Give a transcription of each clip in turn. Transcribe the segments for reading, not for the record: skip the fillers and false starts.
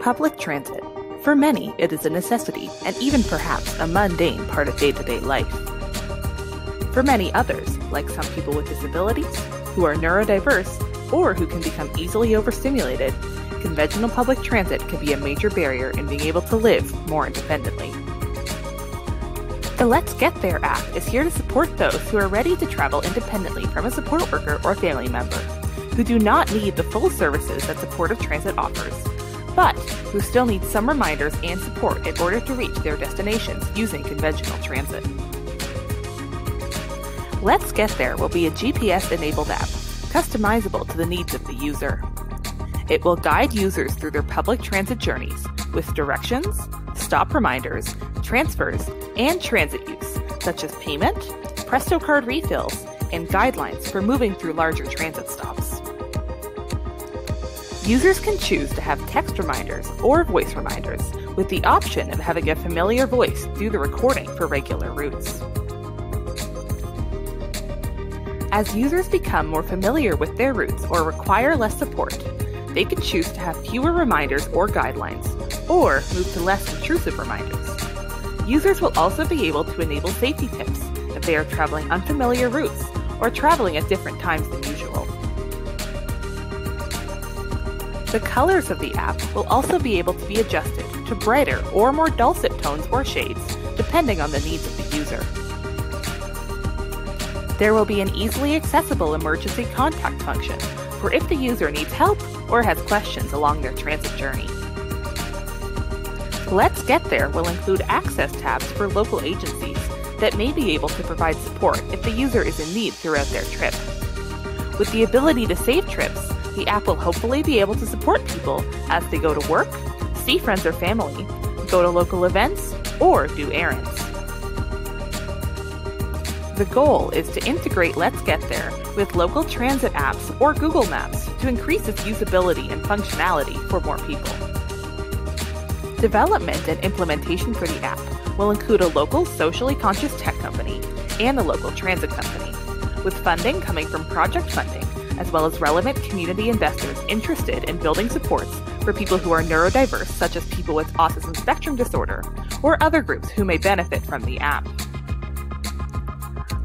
Public transit. For many, it is a necessity and even perhaps a mundane part of day-to-day life. For many others, like some people with disabilities, who are neurodiverse, or who can become easily overstimulated, conventional public transit can be a major barrier in being able to live more independently. The Let's Get There app is here to support those who are ready to travel independently from a support worker or family member, who do not need the full services that supportive transit offers, but who still need some reminders and support in order to reach their destinations using conventional transit. Let's Get There will be a GPS-enabled app, customizable to the needs of the user. It will guide users through their public transit journeys with directions, stop reminders, transfers, and transit use, such as payment, Presto card refills, and guidelines for moving through larger transit stops. Users can choose to have text reminders or voice reminders, with the option of having a familiar voice do the recording for regular routes. As users become more familiar with their routes or require less support, they can choose to have fewer reminders or guidelines, or move to less intrusive reminders. Users will also be able to enable safety tips if they are traveling unfamiliar routes or traveling at different times than usual. The colors of the app will also be able to be adjusted to brighter or more dulcet tones or shades, depending on the needs of the user. There will be an easily accessible emergency contact function for if the user needs help or has questions along their transit journey. Let's Get There will include access tabs for local agencies that may be able to provide support if the user is in need throughout their trip. With the ability to save trips, the app will hopefully be able to support people as they go to work, see friends or family, go to local events, or do errands. The goal is to integrate Let's Get There with local transit apps or Google Maps to increase its usability and functionality for more people. Development and implementation for the app will include a local socially conscious tech company and a local transit company, with funding coming from project funding, as well as relevant community investors interested in building supports for people who are neurodiverse, such as people with autism spectrum disorder, or other groups who may benefit from the app.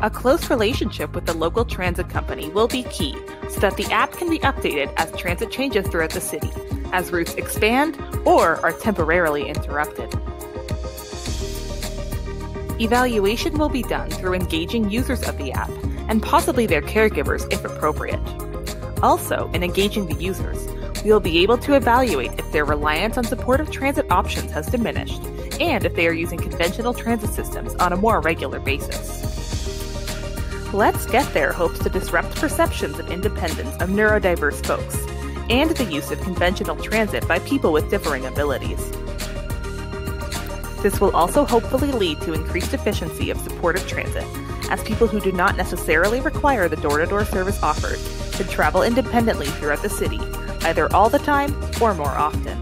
A close relationship with the local transit company will be key so that the app can be updated as transit changes throughout the city, as routes expand or are temporarily interrupted. Evaluation will be done through engaging users of the app and possibly their caregivers if appropriate. Also, in engaging the users, we will be able to evaluate if their reliance on supportive transit options has diminished and if they are using conventional transit systems on a more regular basis. Let's Get There hopes to disrupt perceptions of independence of neurodiverse folks and the use of conventional transit by people with differing abilities. This will also hopefully lead to increased efficiency of supportive transit, as people who do not necessarily require the door-to-door service offered can travel independently throughout the city, either all the time or more often.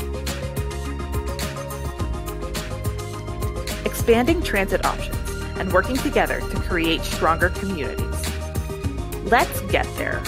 Expanding transit options and working together to create stronger communities. Let's Get There.